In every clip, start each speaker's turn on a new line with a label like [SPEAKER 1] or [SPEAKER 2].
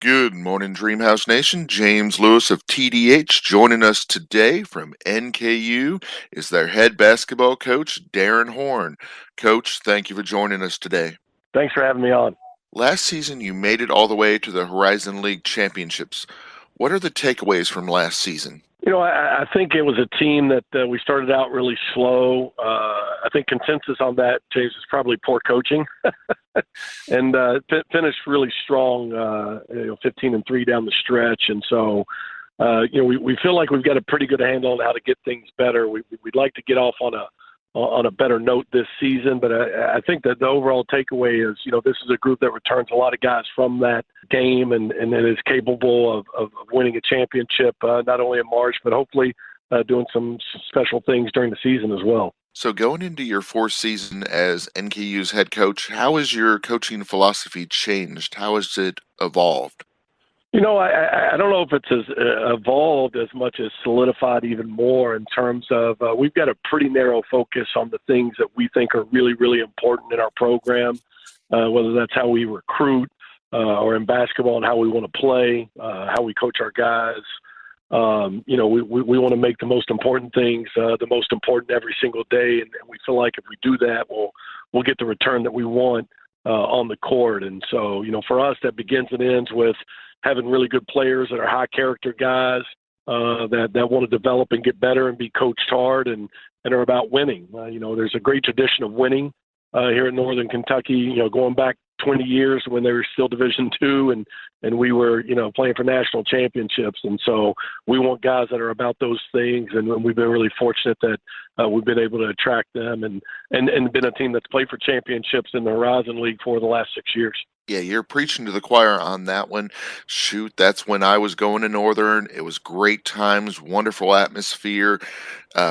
[SPEAKER 1] Good morning, Dreamhouse Nation. James Lewis of TDH joining us today from NKU is their head basketball coach, Darrin Horn. Coach, thank you for joining us today.
[SPEAKER 2] Thanks for having me on.
[SPEAKER 1] Last season, you made it all the way to the Horizon League Championships. What are the takeaways from last season?
[SPEAKER 2] I think it was a team that we started out really slow. I think consensus on that, James, is probably poor coaching, and finished really strong. 15-3 down the stretch, and so we feel like we've got a pretty good handle on how to get things better. We'd like to get off on a better note this season. But I think that the overall takeaway is, this is a group that returns a lot of guys from that game and that is capable of winning a championship, not only in March, but hopefully doing some special things during the season as well.
[SPEAKER 1] So going into your fourth season as NKU's head coach, how has your coaching philosophy changed? How has it evolved?
[SPEAKER 2] I don't know if it's as evolved as much as solidified even more in terms of we've got a pretty narrow focus on the things that we think are really, really important in our program, whether that's how we recruit or in basketball and how we want to play, how we coach our guys. We want to make the most important things the most important every single day, and we feel like if we do that, we'll get the return that we want on the court. And so, for us, that begins and ends with having really good players that are high character guys that want to develop and get better and be coached hard and are about winning. There's a great tradition of winning here in Northern Kentucky, going back 20 years when they were still Division II and we were, playing for national championships. And so we want guys that are about those things. And we've been really fortunate that we've been able to attract them and been a team that's played for championships in the Horizon League for the last 6 years.
[SPEAKER 1] Yeah, you're preaching to the choir on that one. Shoot, that's when I was going to Northern. It was great times, wonderful atmosphere.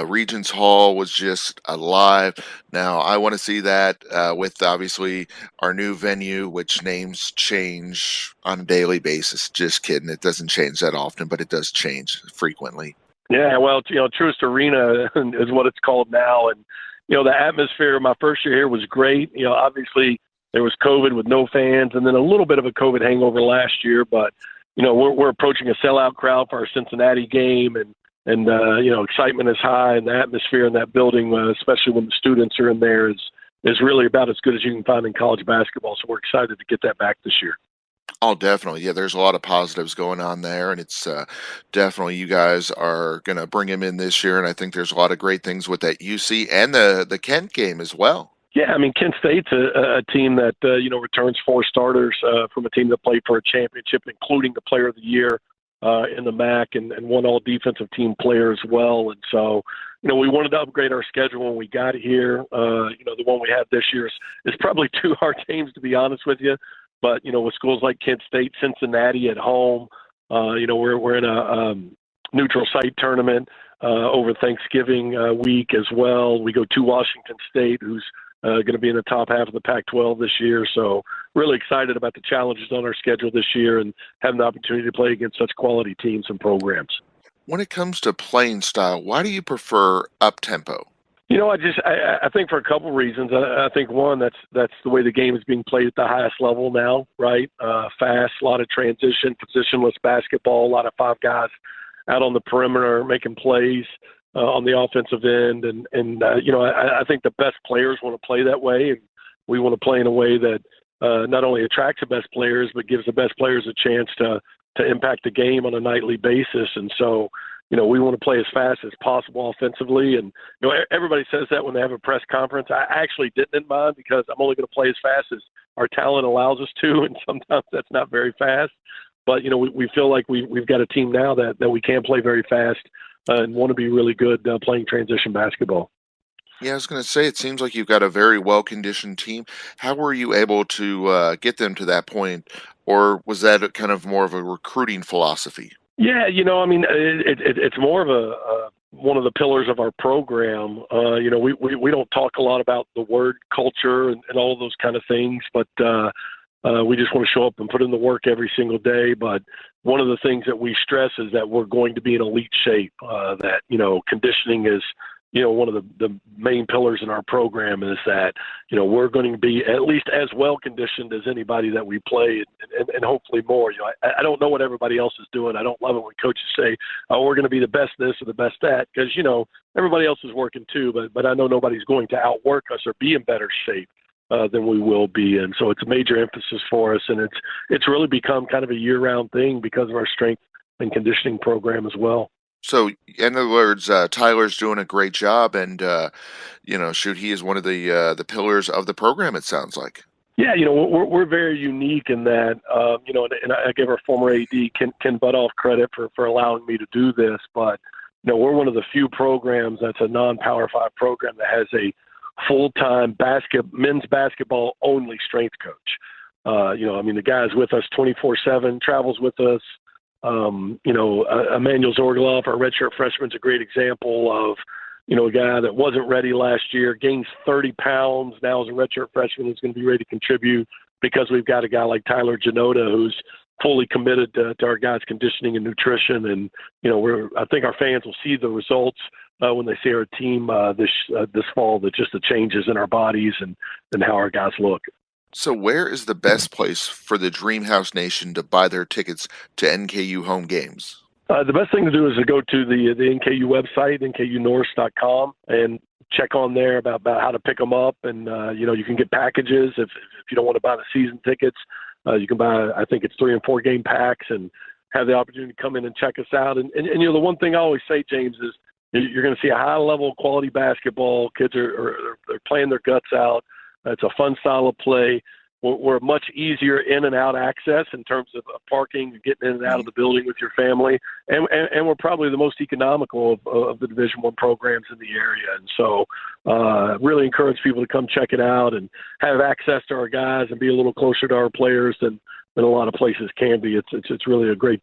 [SPEAKER 1] Regents Hall was just alive. Now, I want to see that with obviously our new venue, which names change on a daily basis. Just kidding. It doesn't change that often, but it does change frequently.
[SPEAKER 2] Yeah, well, Truist Arena is what it's called now. And, the atmosphere my first year here was great. Obviously, there was COVID with no fans and then a little bit of a COVID hangover last year. But, we're approaching a sellout crowd for our Cincinnati game and excitement is high and the atmosphere in that building, especially when the students are in there, is really about as good as you can find in college basketball. So we're excited to get that back this year.
[SPEAKER 1] Oh, definitely. Yeah, there's a lot of positives going on there, and it's definitely you guys are going to bring him in this year, and I think there's a lot of great things with that UC and the Kent game as well.
[SPEAKER 2] Yeah, Kent State's a team that, returns 4 starters from a team that played for a championship, including the player of the year in the MAC and one all-defensive team player as well. And so, we wanted to upgrade our schedule when we got here. The one we have this year is probably 2 hard games, to be honest with you. But, with schools like Kent State, Cincinnati at home, we're in a neutral site tournament over Thanksgiving week as well. We go to Washington State, who's going to be in the top half of the Pac-12 this year. So really excited about the challenges on our schedule this year and having the opportunity to play against such quality teams and programs.
[SPEAKER 1] When it comes to playing style, why do you prefer up-tempo?
[SPEAKER 2] I think for a couple reasons. I think one, that's the way the game is being played at the highest level now, right? Fast, a lot of transition, positionless basketball, a lot of 5 guys out on the perimeter making plays on the offensive end. I think the best players want to play that way. And we want to play in a way that not only attracts the best players, but gives the best players a chance to impact the game on a nightly basis. And so, we want to play as fast as possible offensively. And, everybody says that when they have a press conference. I actually didn't in mind because I'm only going to play as fast as our talent allows us to. And sometimes that's not very fast. But, we feel like we've got a team now that we can play very fast and want to be really good playing transition basketball.
[SPEAKER 1] Yeah, I was going to say, it seems like you've got a very well-conditioned team. How were you able to get them to that point, or was that kind of more of a recruiting philosophy?
[SPEAKER 2] Yeah, it's more of one of the pillars of our program. We don't talk a lot about the word culture and all of those kind of things, but we just want to show up and put in the work every single day. But one of the things that we stress is that we're going to be in elite shape, that, conditioning is one of the main pillars in our program is that, we're going to be at least as well conditioned as anybody that we play and hopefully more. I don't know what everybody else is doing. I don't love it when coaches say, oh, we're going to be the best this or the best that, because, everybody else is working too, but I know nobody's going to outwork us or be in better shape than we will be. And so it's a major emphasis for us. And it's really become kind of a year-round thing because of our strength and conditioning program as well.
[SPEAKER 1] So, in other words, Tyler's doing a great job, and shoot, he is one of the pillars of the program. It sounds like.
[SPEAKER 2] Yeah, we're very unique in that, and I give our former AD Ken Butoff credit for allowing me to do this, but we're one of the few programs that's a non-Power 5 program that has a full-time men's basketball only strength coach. The guy's with us 24/7, travels with us. Emmanuel Zorgaloff, our redshirt freshman, is a great example of, a guy that wasn't ready last year, gains 30 pounds, now as a redshirt freshman is going to be ready to contribute because we've got a guy like Tyler Janota who's fully committed to our guys' conditioning and nutrition. And, I think our fans will see the results when they see our team this fall, that just the changes in our bodies and how our guys look.
[SPEAKER 1] So, where is the best place for the Dreamhouse Nation to buy their tickets to NKU home games?
[SPEAKER 2] The best thing to do is to go to the NKU website, nkunorse.com, and check on there about how to pick them up. And, you can get packages if you don't want to buy the season tickets. You can buy, I think it's 3 and 4 game packs, and have the opportunity to come in and check us out. And the one thing I always say, James, is you're going to see a high level quality basketball. Kids are playing their guts out. It's a fun style of play. We're much easier in and out access in terms of parking and getting in and out of the building with your family. And we're probably the most economical of the Division I programs in the area. And so really encourage people to come check it out and have access to our guys and be a little closer to our players than a lot of places can be. It's really a great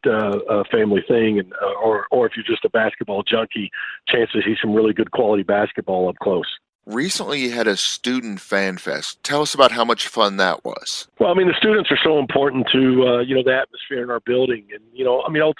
[SPEAKER 2] family thing. And or if you're just a basketball junkie, chance to see some really good quality basketball up close.
[SPEAKER 1] Recently, you had a student fan fest. Tell us about how much fun that was.
[SPEAKER 2] Well, the students are so important to, the atmosphere in our building. And,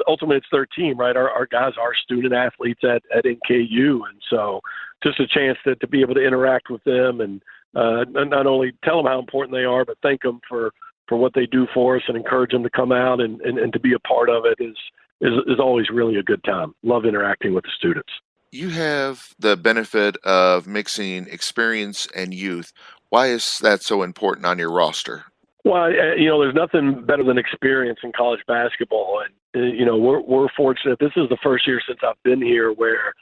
[SPEAKER 2] ultimately it's their team, right? Our guys are student athletes at NKU. And so just a chance to be able to interact with them and not only tell them how important they are, but thank them for what they do for us and encourage them to come out and to be a part of it is always really a good time. Love interacting with the students.
[SPEAKER 1] You have the benefit of mixing experience and youth. Why is that so important on your roster?
[SPEAKER 2] Well, there's nothing better than experience in college basketball. And, we're fortunate. This is the first year since I've been here where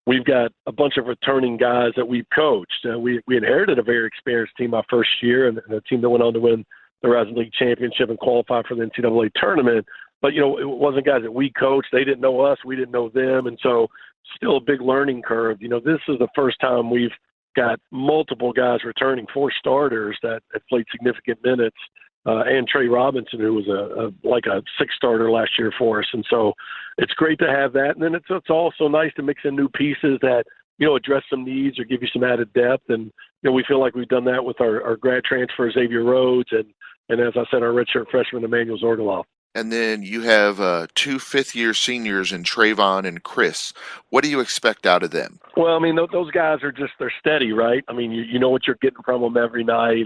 [SPEAKER 2] we've got a bunch of returning guys that we've coached. We inherited a very experienced team my first year and a team that went on to win the Horizon League championship and qualify for the NCAA tournament. But, it wasn't guys that we coached. They didn't know us. We didn't know them. And so still a big learning curve. This is the first time we've got multiple guys returning, 4 starters that have played significant minutes, and Trey Robinson, who was a 6-starter last year for us. And so it's great to have that. And then it's also nice to mix in new pieces that, address some needs or give you some added depth. And, we feel like we've done that with our grad transfer, Xavier Rhodes, and as I said, our redshirt freshman, Emmanuel Zorgaloff.
[SPEAKER 1] And then you have 2 fifth-year seniors in Trayvon and Chris. What do you expect out of them?
[SPEAKER 2] Well, those guys they're steady, right? You know what you're getting from them every night.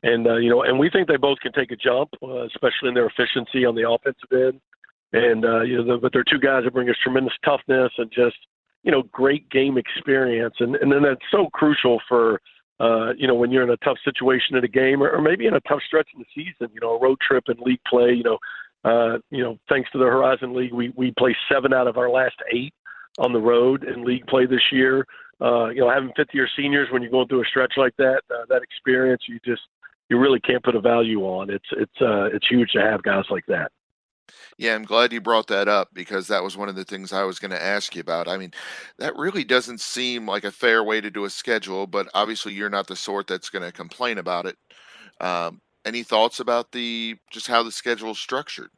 [SPEAKER 2] And we think they both can take a jump, especially in their efficiency on the offensive end. And, but they're 2 guys that bring us tremendous toughness and just, great game experience. And then that's so crucial for, when you're in a tough situation in a game or maybe in a tough stretch in the season, a road trip and league play, thanks to the Horizon League, we play 7 out of our last 8 on the road in league play this year. Having 5th-year seniors when you're going through a stretch like that, that experience, you really can't put a value on. It's huge to have guys like that.
[SPEAKER 1] Yeah, I'm glad you brought that up because that was one of the things I was going to ask you about. That really doesn't seem like a fair way to do a schedule, but obviously you're not the sort that's going to complain about it. Any thoughts about just how the schedule is structured?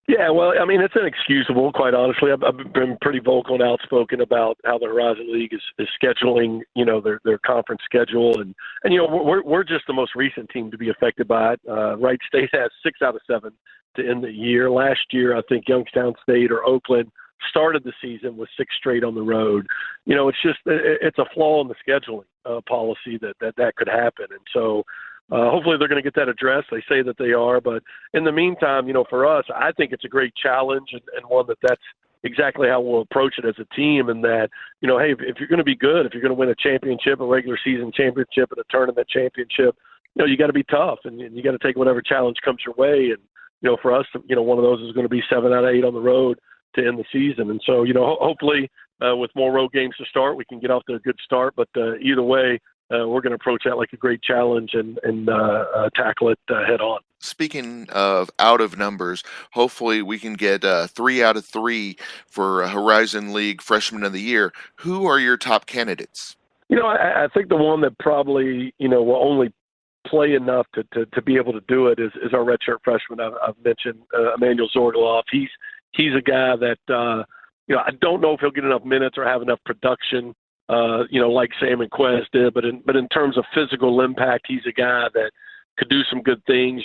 [SPEAKER 2] Yeah, well, it's inexcusable, quite honestly. I've been pretty vocal and outspoken about how the Horizon League is scheduling, their conference schedule. And we're just the most recent team to be affected by it. Wright State has 6 out of 7 to end the year. Last year, I think Youngstown State or Oakland started the season with 6 straight on the road. It's just it's a flaw in the scheduling policy that could happen, and so hopefully they're going to get that addressed. They say that they are, but in the meantime, for us, I think it's a great challenge and one that's exactly how we'll approach it as a team. And that, hey, if you're going to be good, if you're going to win a championship, a regular season championship, and a tournament championship, you got to be tough and you got to take whatever challenge comes your way. And, for us, one of those is going to be 7 out of 8 on the road to end the season. And so, hopefully with more road games to start, we can get off to a good start. But either way, we're going to approach that like a great challenge and tackle it head on.
[SPEAKER 1] Speaking of out of numbers, hopefully we can get 3 out of 3 for Horizon League Freshman of the Year. Who are your top candidates?
[SPEAKER 2] I think the one that probably, will only play enough to be able to do it is our redshirt freshman. I've mentioned Emmanuel Zorgaloff. He's a guy that, I don't know if he'll get enough minutes or have enough production, like Sam and Quez did, but in terms of physical impact, he's a guy that could do some good things.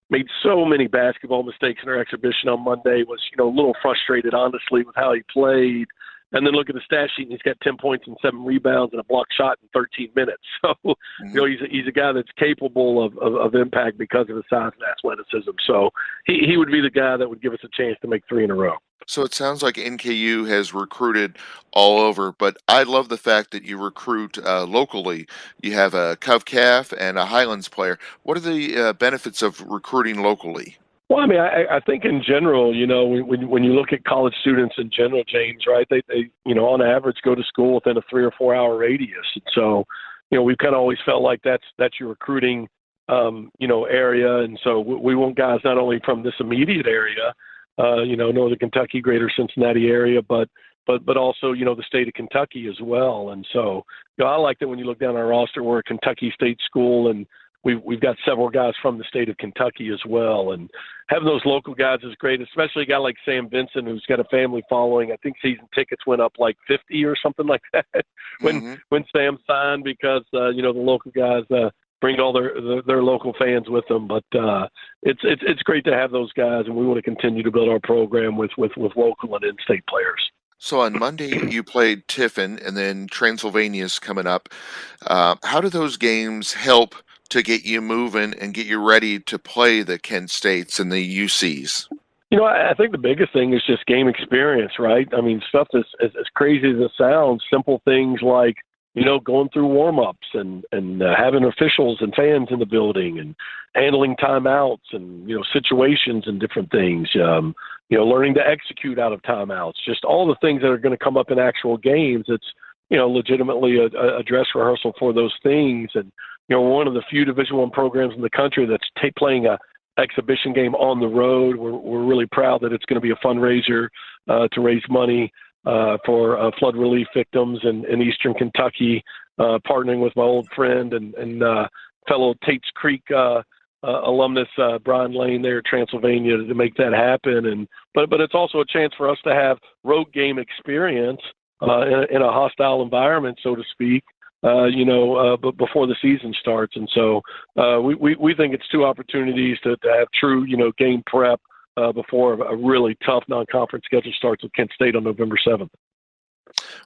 [SPEAKER 2] Made so many basketball mistakes in our exhibition on Monday, was, a little frustrated, honestly, with how he played. And then look at the stat sheet, and he's got 10 points and 7 rebounds and a block shot in 13 minutes. So, he's a guy that's capable of impact because of his size and athleticism. So he would be the guy that would give us a chance to make 3 in a row.
[SPEAKER 1] So it sounds like NKU has recruited all over, but I love the fact that you recruit locally. You have a CovCaf and a Highlands player. What are the benefits of recruiting locally?
[SPEAKER 2] Well, I think in general, when you look at college students in general, James, right, they on average go to school within a 3 or 4 hour radius. And so, we've kind of always felt like that's your recruiting, area. And so we want guys not only from this immediate area, Northern Kentucky, greater Cincinnati area, but also, the state of Kentucky as well. And so, I like that when you look down our roster, we're a Kentucky State school, and we've got several guys from the state of Kentucky as well. And having those local guys is great, especially a guy like Sam Vincent, who's got a family following. I think season tickets went up like 50 or something like that when Sam signed, because, the local guys bring all their local fans with them. But it's great to have those guys, and we want to continue to build our program with local and in-state players.
[SPEAKER 1] So on Monday you played Tiffin, and then Transylvania's coming up. How do those games help to get you moving and get you ready to play the Kent States and the UCs?
[SPEAKER 2] I think the biggest thing is just game experience, right? Stuff as crazy as it sounds, simple things like, going through warm-ups and having officials and fans in the building and handling timeouts and, situations and different things, learning to execute out of timeouts, just all the things that are going to come up in actual games. It's, legitimately a dress rehearsal for those things. And, one of the few Division I programs in the country that's playing a exhibition game on the road. We're really proud that it's going to be a fundraiser to raise money for flood relief victims in Eastern Kentucky, partnering with my old friend and fellow Tate's Creek alumnus Brian Lane there at Transylvania to make that happen. But it's also a chance for us to have road game experience in a hostile environment, so to speak, but before the season starts. And so we think it's 2 opportunities to have true, game prep before a really tough non-conference schedule starts with Kent State on November 7th.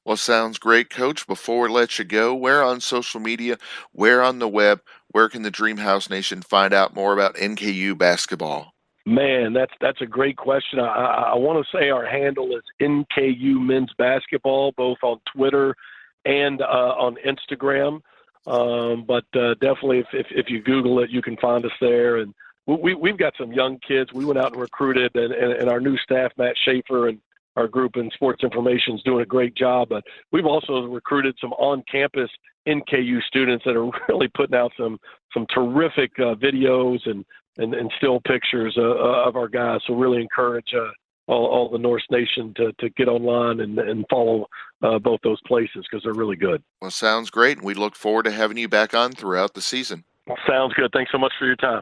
[SPEAKER 1] Well, sounds great, Coach. Before we let you go, where on social media, where on the web, where can the Dreamhouse Nation find out more about NKU basketball?
[SPEAKER 2] Man, that's a great question. I want to say our handle is NKU Men's Basketball, both on Twitter and on Instagram. But definitely, if you Google it, you can find us there. And we've got some young kids. We went out and recruited, and our new staff, Matt Schaefer, and our group in sports information is doing a great job. But we've also recruited some on-campus NKU students that are really putting out some terrific videos and still pictures of our guys. So really encourage all the Norse Nation to get online and follow both those places, because they're really good.
[SPEAKER 1] Well, sounds great, and we look forward to having you back on throughout the season.
[SPEAKER 2] Sounds good. Thanks so much for your time.